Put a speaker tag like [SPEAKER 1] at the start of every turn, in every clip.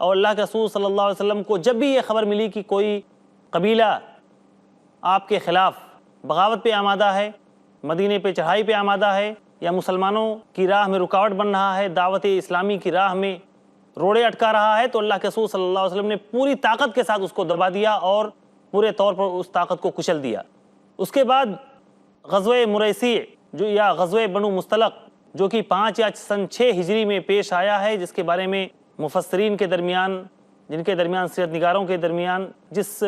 [SPEAKER 1] اور اللہ کے رسول صلی اللہ علیہ وسلم کو جب بھی یہ خبر ملی کہ کوئی قبیلہ آپ کے خلاف بغاوت پہ آمادہ ہے، مدینے پہ چڑھائی پہ آمادہ ہے، یا مسلمانوں کی راہ میں رکاوٹ بن رہا ہے، دعوت اسلامی کی راہ میں روڑے اٹکا رہا ہے، تو اللہ کے رسول صلی اللہ علیہ وسلم نے پوری طاقت کے ساتھ اس کو دبا دیا اور پورے طور پر اس طاقت کو کچل دیا۔ اس کے بعد غزوہ مریسی یا غزوہ بنو مستلق جو کہ 5 یا سن 6 ہجری میں پیش آیا ہے، جس کے بارے میں مفسرین کے درمیان، جن کے درمیان سیرت نگاروں کے درمیان، جس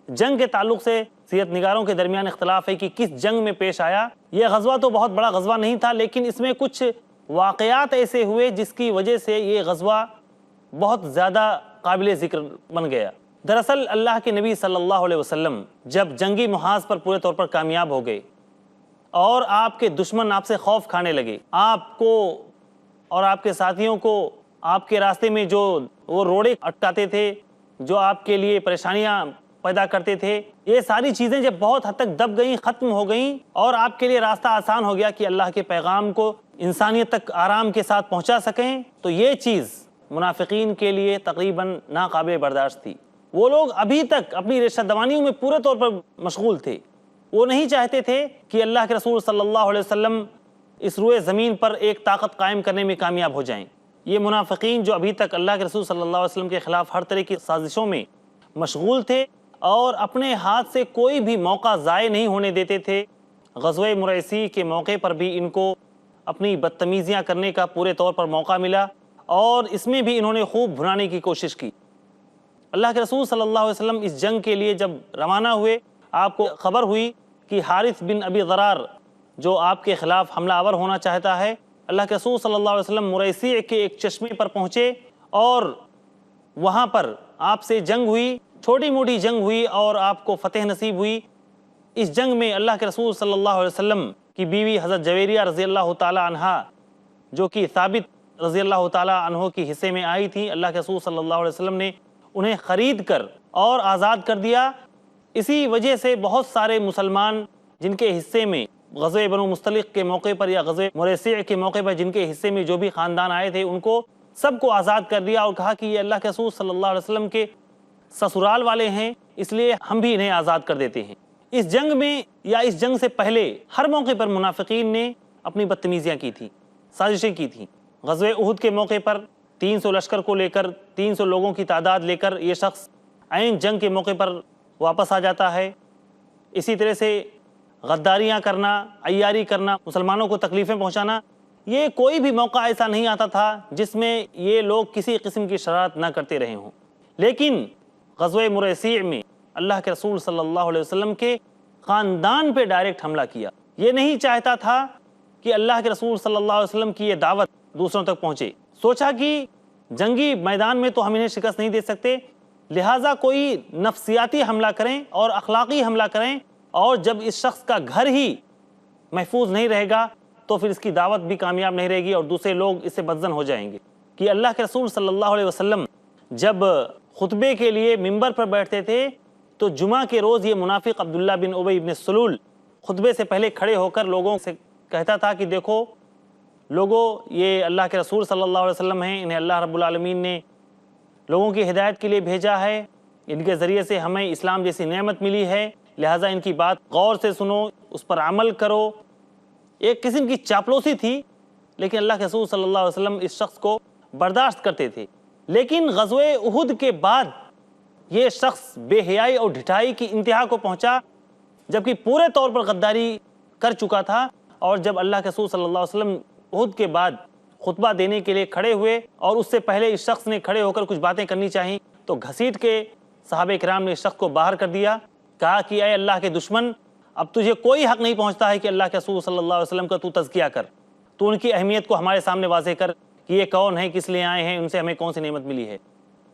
[SPEAKER 1] جنگ کے تعلق سے سیرت نگاروں کے درمیان اختلاف ہے کہ کس جنگ میں پیش آیا۔ یہ غزوہ تو بہت بڑا غزوہ نہیں تھا، لیکن اس میں کچھ واقعات ایسے ہوئے جس کی وجہ سے یہ غزوہ بہت زیادہ قابل ذکر بن گیا۔ دراصل اللہ کے نبی صلی اللہ علیہ وسلم جب جنگی محاذ پر پورے طور پر کامیاب ہو گئے اور آپ کے دشمن آپ سے خوف کھانے لگے، آپ کو اور آپ کے ساتھیوں کو آپ کے راستے میں جو وہ روڑے اٹکاتے تھے، جو آپ کے لیے پریشانیاں پیدا کرتے تھے، یہ ساری چیزیں جب بہت حد تک دب گئیں، ختم ہو گئیں، اور آپ کے لیے راستہ آسان ہو گیا کہ اللہ کے پیغام کو انسانیت تک آرام کے ساتھ پہنچا سکیں، تو یہ چیز منافقین کے لیے تقریباً ناقابل برداشت تھی۔ وہ لوگ ابھی تک اپنی ریشہ دوانیوں میں پورے طور پر مشغول تھے۔ وہ نہیں چاہتے تھے کہ اللہ کے رسول صلی اللہ علیہ وسلم اس روئے زمین پر ایک طاقت قائم کرنے میں کامیاب ہو جائیں۔ یہ منافقین جو ابھی تک اللہ کے رسول صلی اللہ علیہ وسلم کے خلاف ہر طرح کی سازشوں میں مشغول تھے اور اپنے ہاتھ سے کوئی بھی موقع ضائع نہیں ہونے دیتے تھے، غزوہ مریسی کے موقع پر بھی ان کو اپنی بدتمیزیاں کرنے کا پورے طور پر موقع ملا، اور اس میں بھی انہوں نے خوب بھنانے کی کوشش کی۔ اللہ کے رسول صلی اللہ علیہ وسلم اس جنگ کے لیے جب روانہ ہوئے، آپ کو خبر ہوئی کہ حارث بن ابی ضرار جو آپ کے خلاف حملہ آور ہونا چاہتا ہے، اللہ کے رسول صلی اللہ علیہ وسلم مریسی کے ایک چشمے پر پہنچے اور وہاں پر آپ سے جنگ ہوئی، چھوٹی موٹی جنگ ہوئی اور آپ کو فتح نصیب ہوئی۔ اس جنگ میں اللہ کے رسول صلی اللہ علیہ وسلم کی بیوی حضرت جویریہ رضی اللہ تعالی عنہا، جو کہ ثابت رضی اللہ تعالی عنہ کی حصے میں آئی تھی، اللہ کے رسول صلی اللہ علیہ وسلم نے انہیں خرید کر اور آزاد کر دیا۔ اسی وجہ سے بہت سارے مسلمان جن کے حصے میں غزوہ بنو مستلق کے موقع پر یا غزوہ مریسی کے موقع پر جن کے حصے میں جو بھی خاندان آئے تھے، ان کو سب کو آزاد کر دیا اور کہا کہ یہ اللہ کے رسول صلی اللہ علیہ وسلم کے سسرال والے ہیں، اس لیے ہم بھی انہیں آزاد کر دیتے ہیں۔ اس جنگ میں یا اس جنگ سے پہلے ہر موقع پر منافقین نے اپنی بدتمیزیاں کی تھیں، سازشیں کی تھیں۔ غزوہ احد کے موقع پر 300 لشکر کو لے کر، 300 لوگوں کی تعداد لے کر یہ شخص عین جنگ کے موقع پر واپس آ جاتا ہے۔ اسی طرح سے غداریاں کرنا، عیاری کرنا، مسلمانوں کو تکلیفیں پہنچانا، یہ کوئی بھی موقع ایسا نہیں آتا تھا جس میں یہ لوگ کسی قسم کی شرارت نہ کرتے رہے ہوں۔ لیکن غزوہ مریسی میں اللہ کے رسول صلی اللہ علیہ وسلم کے خاندان پہ ڈائریکٹ حملہ کیا۔ یہ نہیں چاہتا تھا کہ اللہ کے رسول صلی اللہ علیہ وسلم کی یہ دعوت دوسروں تک پہنچے۔ سوچا کہ جنگی میدان میں تو ہم انہیں شکست نہیں دے سکتے، لہٰذا کوئی نفسیاتی حملہ کریں اور اخلاقی حملہ کریں، اور جب اس شخص کا گھر ہی محفوظ نہیں رہے گا تو پھر اس کی دعوت بھی کامیاب نہیں رہے گی اور دوسرے لوگ اس سے بدظن ہو جائیں گے۔ کہ اللہ کے رسول صلی اللہ علیہ وسلم جب خطبے کے لیے ممبر پر بیٹھتے تھے تو جمعہ کے روز یہ منافق عبداللہ بن ابی بن سلول خطبے سے پہلے کھڑے ہو کر لوگوں سے کہتا تھا کہ دیکھو لوگوں، یہ اللہ کے رسول صلی اللہ علیہ وسلم ہیں، انہیں اللہ رب العالمین نے لوگوں کی ہدایت کے لیے بھیجا ہے، ان کے ذریعے سے ہمیں اسلام جیسی نعمت ملی ہے، لہٰذا ان کی بات غور سے سنو، اس پر عمل کرو۔ ایک قسم کی چاپلوسی تھی، لیکن اللہ کے رسول صلی اللہ علیہ وسلم اس شخص کو برداشت کرتے تھے۔ لیکن غزوہ احد کے بعد یہ شخص بے حیائی اور ڈھٹائی کی انتہا کو پہنچا، جبکہ پورے طور پر غداری کر چکا تھا، اور جب اللہ کے رسول صلی اللہ علیہ وسلم احد کے بعد خطبہ دینے کے لیے کھڑے ہوئے اور اس سے پہلے اس شخص نے کھڑے ہو کر کچھ باتیں کرنی چاہیں تو گھسیٹ کے صحابہ کرام نے اس شخص کو باہر کر دیا، کہا کہ اے اللہ کے دشمن، اب تجھے کوئی حق نہیں پہنچتا ہے کہ اللہ کے رسول صلی اللہ علیہ وسلم کا تو تزکیہ کر، تو ان کی اہمیت کو ہمارے سامنے واضح کر کہ یہ کون ہے، کس لیے آئے ہیں، ان سے ہمیں کون سی نعمت ملی ہے۔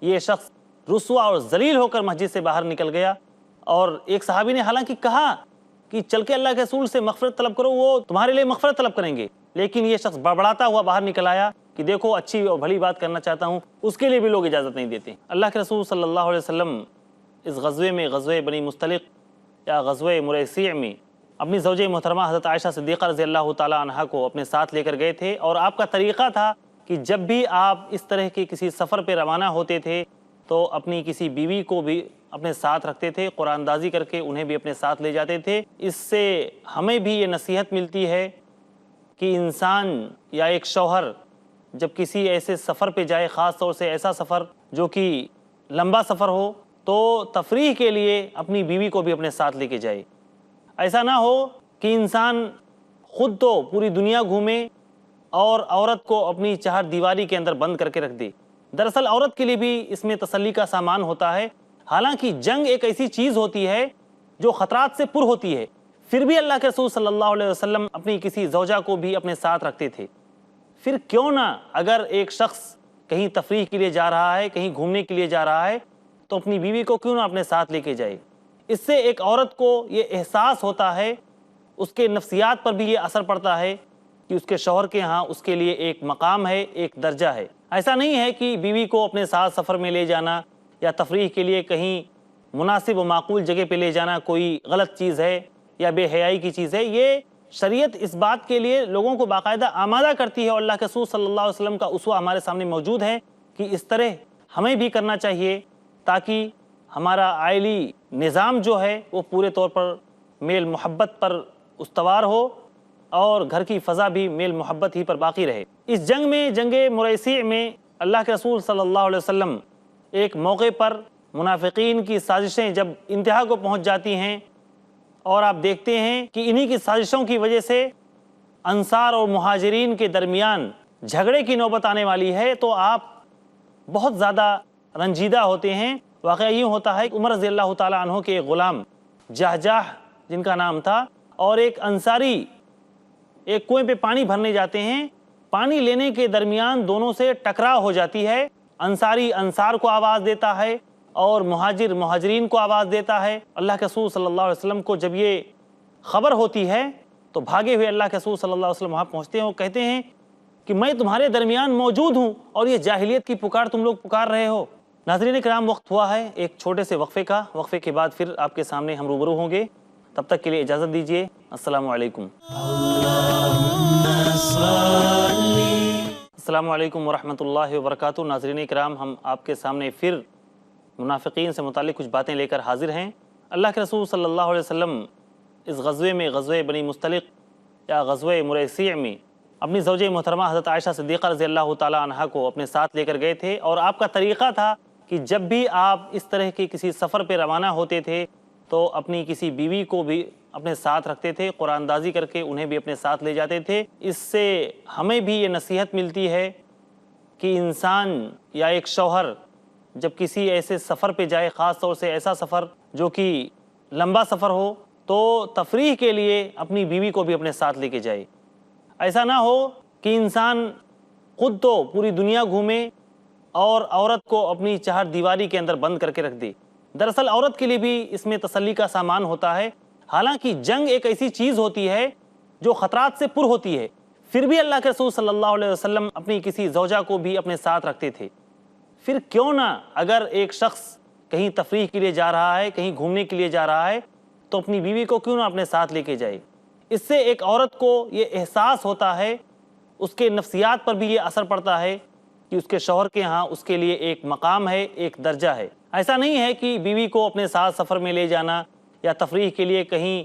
[SPEAKER 1] یہ شخص رسوا اور ذلیل ہو کر مسجد سے باہر نکل گیا، اور ایک صحابی نے حالانکہ کہا کہ چل کے اللہ کے رسول سے مغفرت طلب کرو، وہ تمہارے لیے مغفرت طلب کریں گے، لیکن یہ شخص بڑبڑاتا ہوا باہر نکل آیا کہ دیکھو اچھی اور بھلی بات کرنا چاہتا ہوں، اس کے لیے بھی لوگ اجازت نہیں دیتے۔ اللہ کے رسول صلی اللہ علیہ وسلم اس غزوے میں، غزوہ بنی مستلق یا غزوہ مریسی میں، اپنی زوجہ محترمہ حضرت عائشہ صدیقہ رضی اللہ تعالی عنہا کو اپنے ساتھ لے کر گئے تھے، اور آپ کا طریقہ تھا کہ جب بھی آپ اس طرح کے کسی سفر پہ روانہ ہوتے تھے تو اپنی کسی بیوی کو بھی اپنے ساتھ رکھتے تھے، قرآن اندازی کر کے انہیں بھی اپنے ساتھ لے جاتے تھے۔ اس سے ہمیں بھی یہ نصیحت ملتی ہے کہ انسان یا ایک شوہر جب کسی ایسے سفر پہ جائے، خاص طور سے ایسا سفر جو کہ لمبا سفر ہو، تو تفریح کے لیے اپنی بیوی کو بھی اپنے ساتھ لے کے جائے۔ ایسا نہ ہو کہ انسان خود تو پوری دنیا گھومے اور عورت کو اپنی چہار دیواری کے اندر بند کر کے رکھ دے۔ دراصل عورت کے لیے بھی اس میں تسلی کا سامان ہوتا ہے۔ حالانکہ جنگ ایک ایسی چیز ہوتی ہے جو خطرات سے پر ہوتی ہے، پھر بھی اللہ کے رسول صلی اللہ علیہ وسلم اپنی کسی زوجہ کو بھی اپنے ساتھ رکھتے تھے۔ پھر کیوں نہ اگر ایک شخص کہیں تفریح کے لیے جا رہا ہے، کہیں گھومنے کے لیے جا رہا ہے، تو اپنی بیوی کو کیوں نہ اپنے ساتھ لے کے جائے۔ اس سے ایک عورت کو یہ احساس ہوتا ہے، اس کے نفسیات پر بھی یہ اثر پڑتا ہے کہ اس کے شوہر کے ہاں اس کے لیے ایک مقام ہے، ایک درجہ ہے۔ ایسا نہیں ہے کہ بیوی کو اپنے ساتھ سفر میں لے جانا یا تفریح کے لیے کہیں مناسب و معقول جگہ پہ لے جانا کوئی غلط چیز ہے یا بے حیائی کی چیز ہے۔ یہ شریعت اس بات کے لیے لوگوں کو باقاعدہ آمادہ کرتی ہے، اور اللہ کے رسول صلی اللہ علیہ وسلم کا اسوہ ہمارے سامنے موجود ہے کہ اس طرح ہمیں بھی کرنا چاہیے تاکہ ہمارا عائلی نظام جو ہے وہ پورے طور پر میل محبت پر استوار ہو اور گھر کی فضا بھی میل محبت ہی پر باقی رہے۔ اس جنگ میں، جنگ مریسیع میں، اللہ کے رسول صلی اللہ علیہ وسلم ایک موقع پر منافقین کی سازشیں جب انتہا کو پہنچ جاتی ہیں اور آپ دیکھتے ہیں کہ انہی کی سازشوں کی وجہ سے انصار اور مہاجرین کے درمیان جھگڑے کی نوبت آنے والی ہے، تو آپ بہت زیادہ رنجیدہ ہوتے ہیں۔ واقعہ یہ ہوتا ہے کہ عمر رضی اللہ تعالیٰ عنہ کے ایک غلام جہجاہ جن کا نام تھا، اور ایک انصاری ایک کنویں پہ پانی بھرنے جاتے ہیں۔ پانی لینے کے درمیان دونوں سے ٹکراؤ ہو جاتی ہے۔ انصاری انصار کو آواز دیتا ہے اور مہاجر مہاجرین کو آواز دیتا ہے۔ اللہ کے رسول صلی اللہ علیہ وسلم کو جب یہ خبر ہوتی ہے تو بھاگے ہوئے اللہ کے رسول صلی اللہ علیہ وسلم وہاں پہنچتے ہیں اور کہتے ہیں کہ میں تمہارے درمیان موجود ہوں اور یہ جاہلیت کی پکار تم لوگ پکار رہے ہو۔ ناظرین کرام، وقت ہوا ہے ایک چھوٹے سے وقفے کا۔ وقفے کے بعد پھر آپ کے سامنے ہم روبرو ہوں گے، تب تک کے لیے اجازت دیجیے۔ السلام علیکم۔ السلام علیکم ورحمۃ اللہ وبرکاتہ۔ ناظرین کرام، ہم آپ کے سامنے پھر منافقین سے متعلق کچھ باتیں لے کر حاضر ہیں۔ اللہ کے رسول صلی اللہ علیہ وسلم اس غزوے میں، غزوہ بنی مستلق یا غزوہ مریسیع میں، اپنی زوجہ محترمہ حضرت عائشہ صدیقہ رضی اللہ تعالیٰ عنہا کو اپنے ساتھ لے کر گئے تھے، اور آپ کا طریقہ تھا کہ جب بھی آپ اس طرح کے کسی سفر پہ روانہ ہوتے تھے تو اپنی کسی بیوی کو بھی اپنے ساتھ رکھتے تھے، قرآن اندازی کر کے انہیں بھی اپنے ساتھ لے جاتے تھے۔ اس سے ہمیں بھی یہ نصیحت ملتی ہے کہ انسان یا ایک شوہر جب کسی ایسے سفر پہ جائے، خاص طور سے ایسا سفر جو کہ لمبا سفر ہو، تو تفریح کے لیے اپنی بیوی کو بھی اپنے ساتھ لے کے جائے۔ ایسا نہ ہو کہ انسان خود تو پوری دنیا گھومے اور عورت کو اپنی چہار دیواری کے اندر بند کر کے رکھ دے۔ دراصل عورت کے لیے بھی اس میں تسلی کا سامان ہوتا ہے۔ حالانکہ جنگ ایک ایسی چیز ہوتی ہے جو خطرات سے پر ہوتی ہے، پھر بھی اللہ کے رسول صلی اللہ علیہ وسلم اپنی کسی زوجہ کو بھی اپنے ساتھ رکھتے تھے۔ پھر کیوں نہ اگر ایک شخص کہیں تفریح کے لیے جا رہا ہے، کہیں گھومنے کے لیے جا رہا ہے، تو اپنی بیوی کو کیوں نہ اپنے ساتھ لے کے جائے۔ اس سے ایک عورت کو یہ احساس ہوتا ہے، اس کے نفسیات پر بھی یہ اثر پڑتا ہے کہ اس کے شوہر کے ہاں اس کے لیے ایک مقام ہے، ایک درجہ ہے۔ ایسا نہیں ہے کہ بیوی کو اپنے ساتھ سفر میں لے جانا یا تفریح کے لیے کہیں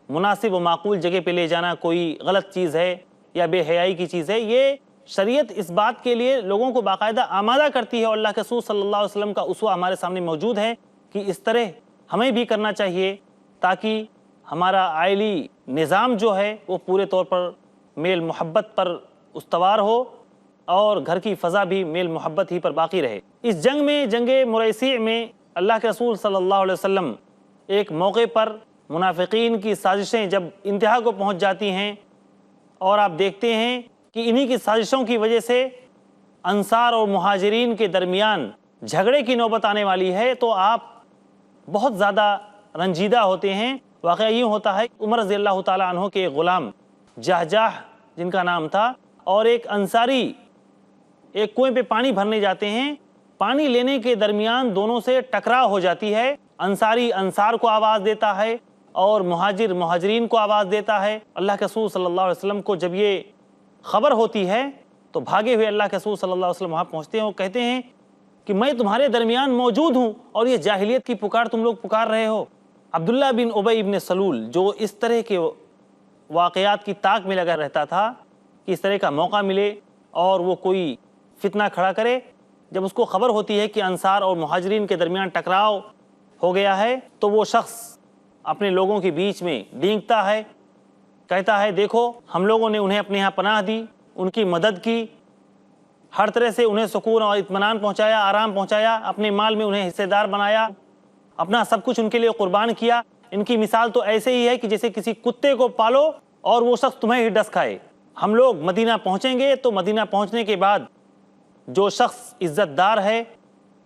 [SPEAKER 1] مناسب و معقول جگہ پہ لے جانا کوئی غلط چیز ہے یا بے حیائی کی چیز ہے۔ یہ شریعت اس بات کے لیے لوگوں کو باقاعدہ آمادہ کرتی ہے، اور اللہ کے رسول صلی اللہ علیہ وسلم کا اسوہ ہمارے سامنے موجود ہے کہ اس طرح ہمیں بھی کرنا چاہیے تاکہ ہمارا عائلی نظام جو ہے وہ پورے طور پر میل محبت پر استوار ہو اور گھر کی فضا بھی میل محبت ہی پر باقی رہے۔ اس جنگ میں، جنگ مریسیع میں، اللہ کے رسول صلی اللہ علیہ وسلم ایک موقع پر منافقین کی سازشیں جب انتہا کو پہنچ جاتی ہیں اور آپ دیکھتے ہیں کہ انہی کی سازشوں کی وجہ سے انصار اور مہاجرین کے درمیان جھگڑے کی نوبت آنے والی ہے، تو آپ بہت زیادہ رنجیدہ ہوتے ہیں۔ واقعہ یہ ہوتا ہے کہ عمر رضی اللہ تعالیٰ عنہ کے ایک غلام جہجاہ جن کا نام تھا، اور ایک انصاری ایک کنویں پہ پانی بھرنے جاتے ہیں۔ پانی لینے کے درمیان دونوں سے ٹکراؤ ہو جاتی ہے۔ انصاری انصار کو آواز دیتا ہے اور مہاجر مہاجرین کو آواز دیتا ہے۔ اللہ کے رسول صلی اللہ علیہ وسلم کو جب یہ خبر ہوتی ہے تو بھاگے ہوئے اللہ کے رسول صلی اللہ علیہ وسلم وہاں پہنچتے ہیں اور کہتے ہیں کہ میں تمہارے درمیان موجود ہوں اور یہ جاہلیت کی پکار تم لوگ پکار رہے ہو۔ عبداللہ بن ابی ابن سلول جو اس طرح کے واقعات کی طاق میں لگا رہتا تھا کہ اس طرح کا موقع ملے اور وہ کوئی فتنہ کھڑا کرے، جب اس کو خبر ہوتی ہے کہ انصار اور مہاجرین کے درمیان ٹکراؤ ہو گیا ہے تو وہ شخص اپنے لوگوں کے بیچ میں ڈینگتا ہے، کہتا ہے دیکھو ہم لوگوں نے انہیں اپنے ہاں پناہ دی، ان کی مدد کی، ہر طرح سے انہیں سکون اور اطمینان پہنچایا، آرام پہنچایا، اپنے مال میں انہیں حصے دار بنایا، اپنا سب کچھ ان کے لیے قربان کیا۔ ان کی مثال تو ایسے ہی ہے کہ جیسے کسی کتے کو پالو اور وہ شخص تمہیں ہی ڈس کھائے۔ ہم لوگ مدینہ پہنچیں گے تو مدینہ پہنچنے کے بعد جو شخص عزت دار ہے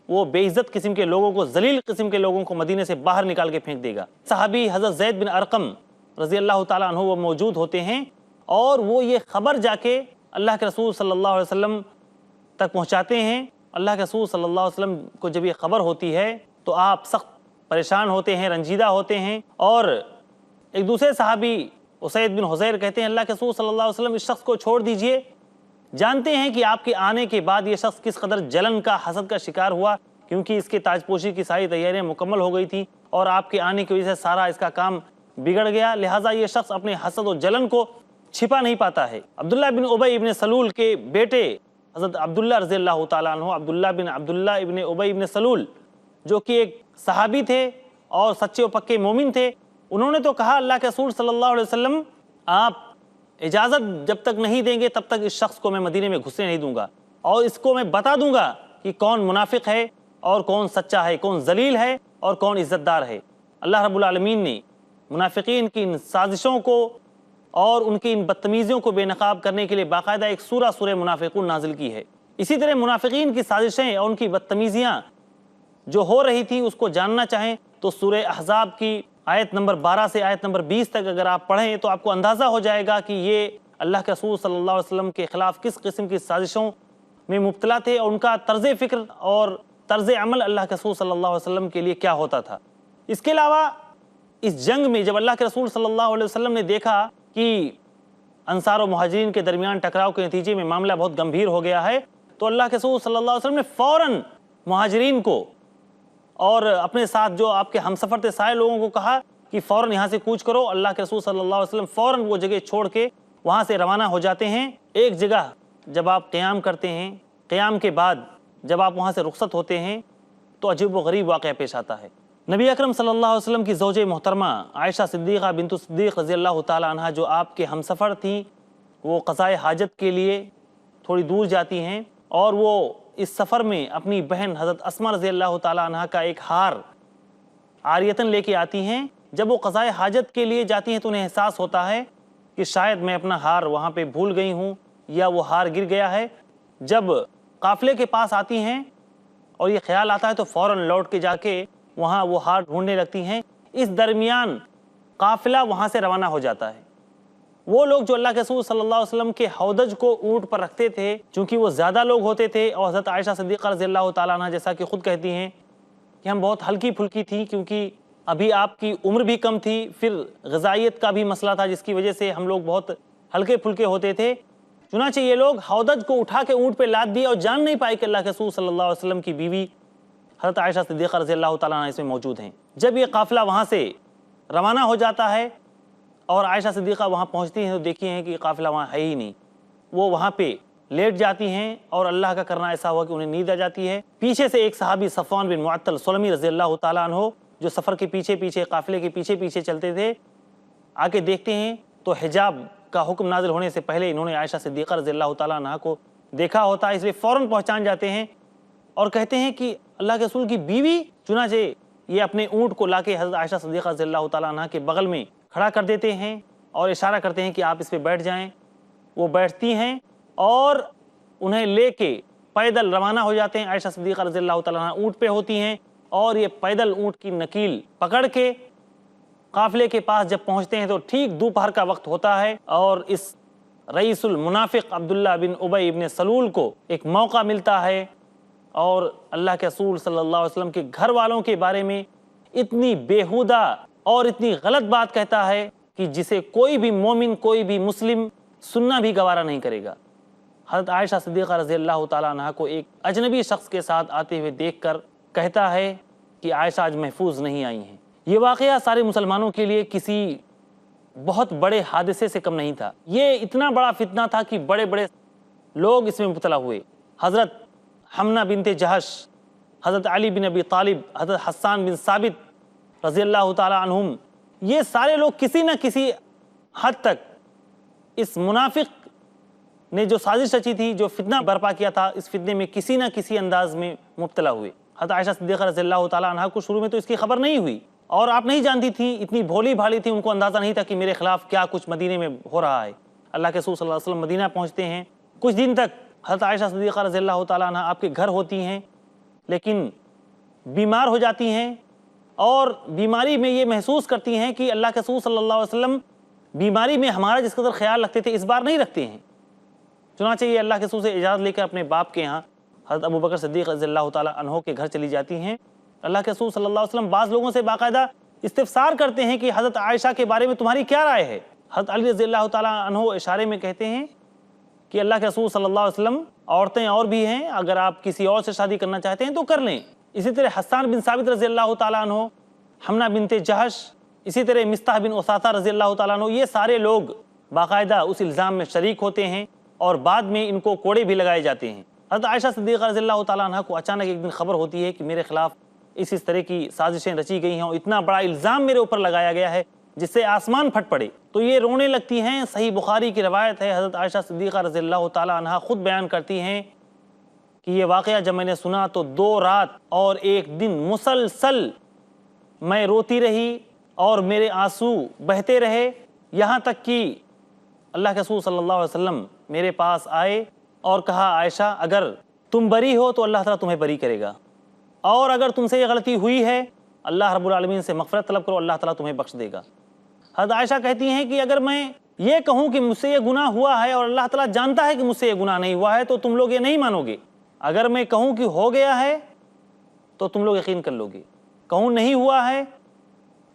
[SPEAKER 1] وہ بے عزت قسم کے لوگوں کو، ذلیل قسم کے لوگوں کو مدینے سے باہر نکال کے پھینک دے گا۔ صحابی حضرت زید بن ارقم رضی اللہ تعالیٰ عنہ وہ موجود ہوتے ہیں اور وہ یہ خبر جا کے اللہ کے رسول صلی اللہ علیہ وسلم تک پہنچاتے ہیں۔ اللہ کے رسول صلی اللہ علیہ وسلم کو جب یہ خبر ہوتی ہے تو آپ سخت پریشان ہوتے ہیں، رنجیدہ ہوتے ہیں، اور ایک دوسرے صحابی اسید بن حضیر کہتے ہیں اللہ کے رسول صلی اللہ علیہ وسلم اس شخص کو چھوڑ دیجئے، جانتے ہیں کہ آپ کے آنے کے بعد یہ شخص کس قدر جلن کا، حسد کا شکار ہوا، کیونکہ اس کے تاج پوشی کی ساری تیاریاں مکمل ہو گئی تھیں اور آپ کے آنے کی وجہ سے سارا اس کا کام بگڑ گیا، لہٰذا یہ شخص اپنے حسد و جلن کو چھپا نہیں پاتا ہے۔ عبداللہ بن ابی ابن سلول کے بیٹے حضرت عبداللہ رضی اللہ تعالیٰ عنہ، عبداللہ بن عبداللہ ابن ابی ابن سلول جو کہ ایک صحابی تھے اور سچے و پکے مومن تھے، انہوں نے تو کہا اللہ کے رسول صلی اللہ علیہ وسلم آپ اجازت جب تک نہیں دیں گے تب تک اس شخص کو میں مدینے میں گھسنے نہیں دوں گا، اور اس کو میں بتا دوں گا کہ کون منافق ہے اور کون سچا ہے، کون ذلیل ہے اور کون عزت دار ہے۔ اللہ رب العالمین نے منافقین کی ان سازشوں کو اور ان کی ان بدتمیزیوں کو بے نقاب کرنے کے لیے باقاعدہ ایک سورہ منافقون نازل کی ہے۔ اسی طرح منافقین کی سازشیں اور ان کی بدتمیزیاں جو ہو رہی تھی اس کو جاننا چاہیں تو سورہ احزاب کی آیت نمبر 12 سے آیت نمبر 20 تک اگر آپ پڑھیں تو آپ کو اندازہ ہو جائے گا کہ یہ اللہ کے رسول صلی اللہ علیہ وسلم کے خلاف کس قسم کی سازشوں میں مبتلا تھے اور ان کا طرز فکر اور طرز عمل اللہ کے رسول صلی اللہ علیہ وسلم کے لیے کیا ہوتا تھا۔ اس کے علاوہ اس جنگ میں جب اللہ کے رسول صلی اللہ علیہ وسلم نے دیکھا کہ انصار و مہاجرین کے درمیان ٹکراؤ کے نتیجے میں معاملہ بہت گمبھیر ہو گیا ہے تو اللہ کے رسول صلی اللہ علیہ وسلم نے فوراً مہاجرین کو اور اپنے ساتھ جو آپ کے ہمسفر تھے سارے لوگوں کو کہا کہ فوراً یہاں سے کوچ کرو۔ اللہ کے رسول صلی اللہ علیہ وسلم فوراً وہ جگہ چھوڑ کے وہاں سے روانہ ہو جاتے ہیں۔ ایک جگہ جب آپ قیام کرتے ہیں، قیام کے بعد جب آپ وہاں سے رخصت ہوتے ہیں تو عجیب و غریب واقعہ پیش آتا ہے۔ نبی اکرم صلی اللہ علیہ وسلم کی زوجہ محترمہ عائشہ صدیقہ بنت صدیق رضی اللہ تعالی عنہ جو آپ کے ہمسفر تھیں، وہ قضاء حاجت کے لیے تھوڑی دور جاتی ہیں اور وہ اس سفر میں اپنی بہن حضرت اسماء رضی اللہ تعالی عنہ کا ایک ہار عاریتاً لے کے آتی ہیں۔ جب وہ قضاء حاجت کے لیے جاتی ہیں تو انہیں احساس ہوتا ہے کہ شاید میں اپنا ہار وہاں پہ بھول گئی ہوں یا وہ ہار گر گیا ہے۔ جب قافلے کے پاس آتی ہیں اور یہ خیال آتا ہے تو فوراً لوٹ کے جا کے وہاں وہ ہار ڈھونڈنے لگتی ہیں۔ اس درمیان قافلہ وہاں سے روانہ ہو جاتا ہے۔ وہ لوگ جو اللہ کے رسول صلی اللہ علیہ وسلم کے ہودج کو اونٹ پر رکھتے تھے، چونکہ وہ زیادہ لوگ ہوتے تھے اور حضرت عائشہ صدیقہ رضی اللہ تعالیٰ عنہ جیسا کہ خود کہتی ہیں کہ ہم بہت ہلکی پھلکی تھی، کیونکہ ابھی آپ کی عمر بھی کم تھی، پھر غذائیت کا بھی مسئلہ تھا جس کی وجہ سے ہم لوگ بہت ہلکے پھلکے ہوتے تھے۔ چنانچہ یہ لوگ ہودج کو اٹھا کے اونٹ پہ لاد دیے اور جان نہیں پائے کہ اللہ کے رسول صلی اللہ علیہ وسلم کی بیوی حضرت عائشہ صدیقہ رضی اللہ تعالیٰ عنہ اس میں موجود ہیں۔ جب یہ قافلہ وہاں سے روانہ ہو جاتا ہے اور عائشہ صدیقہ وہاں پہنچتی ہیں تو دیکھتی ہیں کہ قافلہ وہاں ہے ہی نہیں، وہ وہاں پہ لیٹ جاتی ہیں اور اللہ کا کرنا ایسا ہوا کہ انہیں نیند آ جاتی ہے۔ پیچھے سے ایک صحابی صفوان بن معطل سلمی رضی اللہ تعالیٰ عنہ جو سفر کے پیچھے پیچھے قافلے کے پیچھے پیچھے چلتے تھے، آ کے دیکھتے ہیں تو حجاب کا حکم نازل ہونے سے پہلے انہوں نے عائشہ صدیقہ رضی اللہ تعالیٰ عنہ کو دیکھا ہوتا ہے، اس لیے فوراً پہچان جاتے ہیں اور کہتے ہیں کہ اللہ کے رسول کی بیوی۔ چنانچہ یہ اپنے اونٹ کو لا کے حضرت عائشہ صدیقہ رضی اللہ تعالیٰ عنہ کے بغل میں کھڑا کر دیتے ہیں اور اشارہ کرتے ہیں کہ آپ اس پہ بیٹھ جائیں۔ وہ بیٹھتی ہیں اور انہیں لے کے پیدل روانہ ہو جاتے ہیں۔ عائشہ صدیقہ رضی اللہ تعالیٰ عنہ اونٹ پہ ہوتی ہیں اور یہ پیدل اونٹ کی نکیل پکڑ کے قافلے کے پاس جب پہنچتے ہیں تو ٹھیک دوپہر کا وقت ہوتا ہے اور اس رئیس المنافق عبداللہ بن ابی ابن سلول کو ایک موقع ملتا ہے اور اللہ کے رسول صلی اللہ علیہ وسلم کے گھر والوں کے بارے میں اتنی بیہودہ اور اتنی غلط بات کہتا ہے کہ جسے کوئی بھی مومن، کوئی بھی مسلم سننا بھی گوارا نہیں کرے گا۔ حضرت عائشہ صدیقہ رضی اللہ تعالیٰ عنہ کو ایک اجنبی شخص کے ساتھ آتے ہوئے دیکھ کر کہتا ہے کہ عائشہ آج محفوظ نہیں آئی ہیں۔ یہ واقعہ سارے مسلمانوں کے لیے کسی بہت بڑے حادثے سے کم نہیں تھا۔ یہ اتنا بڑا فتنہ تھا کہ بڑے بڑے لوگ اس میں مبتلا ہوئے۔ حضرت حمنہ بنت جہش، حضرت علی بن ابی طالب، حضرت حسان بن ثابت رضی اللہ تعالیٰ عنہم، یہ سارے لوگ کسی نہ کسی حد تک اس منافق نے جو سازش رچی تھی، جو فتنہ برپا کیا تھا، اس فتنے میں کسی نہ کسی انداز میں مبتلا ہوئے۔ حضرت عائشہ صدیقہ رضی اللہ تعالیٰ عنہ کو شروع میں تو اس کی خبر نہیں ہوئی، اور آپ نہیں جانتی تھی، اتنی بھولی بھالی تھی، ان کو اندازہ نہیں تھا کہ میرے خلاف کیا کچھ مدینے میں ہو رہا ہے۔ اللہ کے رسول صلی اللہ علیہ وسلم مدینہ پہنچتے ہیں، کچھ دن تک حضرت عائشہ صدیقہ رضی اللہ تعالیٰ عنہ آپ کے گھر ہوتی ہیں، لیکن بیمار ہو جاتی ہیں، اور بیماری میں یہ محسوس کرتی ہیں کہ اللہ کے رسول صلی اللہ علیہ وسلم بیماری میں ہمارا جس قدر خیال رکھتے تھے اس بار نہیں رکھتے ہیں۔ چنانچہ یہ اللہ کے رسول سے اجازت لے کر اپنے باپ کے یہاں حضرت ابو بکر صدیق رضی اللہ تعالیٰ عنہ کے گھر چلی جاتی ہیں۔ اللہ کے رسول صلی اللہ علیہ وسلم بعض لوگوں سے باقاعدہ استفسار کرتے ہیں کہ حضرت عائشہ کے بارے میں تمہاری کیا رائے ہے؟ حضرت علی رضی اللہ تعالیٰ عنہ اشارے میں کہتے ہیں کہ اللہ کے رسول صلی اللہ علیہ وسلم، عورتیں اور بھی ہیں، اگر آپ کسی اور سے شادی کرنا چاہتے ہیں تو کر لیں۔ اسی طرح حسان بن ثابت رضی اللہ تعالیٰ عنہ، حمنہ بنت جہش، اسی طرح مصطح بن اساثہ رضی اللہ تعالیٰ عنہ، یہ سارے لوگ باقاعدہ اس الزام میں شریک ہوتے ہیں، اور بعد میں ان کو کوڑے بھی لگائے جاتے ہیں۔ حضرت عائشہ صدیقہ رضی اللہ تعالیٰ عنہ کو اچانک ایک دن خبر ہوتی ہے کہ میرے خلاف اس طرح کی سازشیں رچی گئی ہیں اور اتنا بڑا الزام میرے اوپر لگایا گیا ہے جس سے آسمان پھٹ پڑے، تو یہ رونے لگتی ہیں۔ صحیح بخاری کی روایت ہے، حضرت عائشہ صدیقہ رضی اللہ تعالیٰ عنہ خود بیان کرتی ہیں کہ یہ واقعہ جب میں نے سنا تو 2 رات اور 1 دن مسلسل میں روتی رہی اور میرے آنسو بہتے رہے، یہاں تک کہ اللہ کے رسول صلی اللہ علیہ وسلم میرے پاس آئے اور کہا عائشہ اگر تم بری ہو تو اللہ تعالیٰ تمہیں بری کرے گا، اور اگر تم سے یہ غلطی ہوئی ہے اللہ رب العالمین سے مغفرت طلب کرو، اللہ تعالیٰ تمہیں بخش دے گا۔ حضرت عائشہ کہتی ہیں کہ اگر میں یہ کہوں کہ مجھ سے یہ گناہ ہوا ہے اور اللہ تعالیٰ جانتا ہے کہ مجھ سے یہ گناہ نہیں ہوا ہے تو تم لوگ یہ نہیں مانو گے، اگر میں کہوں کہ ہو گیا ہے تو تم لوگ یقین کر لو گے، کہوں نہیں ہوا ہے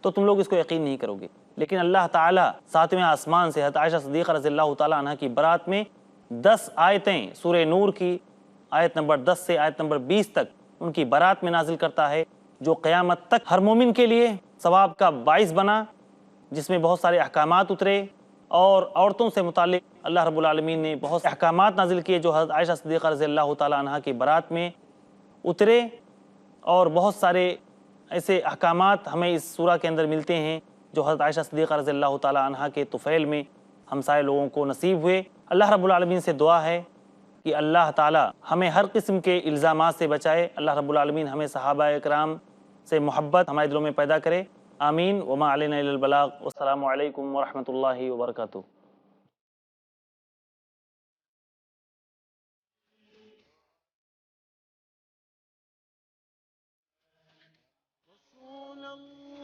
[SPEAKER 1] تو تم لوگ اس کو یقین نہیں کرو گے۔ لیکن اللہ تعالیٰ 7ویں آسمان سے حضرت عائشہ صدیقہ رضی اللہ تعالیٰ عنہ کی برات میں 10 آیتیں سورہ نور کی آیت نمبر 10 سے آیت نمبر 20 تک ان کی برات میں نازل کرتا ہے، جو قیامت تک ہر مومن کے لیے ثواب کا باعث بنا، جس میں بہت سارے احکامات اترے، اور عورتوں سے متعلق اللہ رب العالمین نے بہت سے احکامات نازل کیے جو حضرت عائشہ صدیقہ رضی اللہ تعالیٰ عنہ کی برات میں اترے، اور بہت سارے ایسے احکامات ہمیں اس سورہ کے اندر ملتے ہیں جو حضرت عائشہ صدیقہ رضی اللہ تعالیٰ عنہ کے طفیل میں ہم سارے لوگوں کو نصیب ہوئے۔ اللہ رب العالمین سے دعا ہے کہ اللہ تعالیٰ ہمیں ہر قسم کے الزامات سے بچائے، اللہ رب العالمین ہمیں صحابہ اکرام سے محبت ہمارے دلوں میں پیدا کرے، آمین۔ وما علینا الا البلاغ، والسلام علیکم ورحمۃ اللہ وبرکاتہ۔ رسول اللہ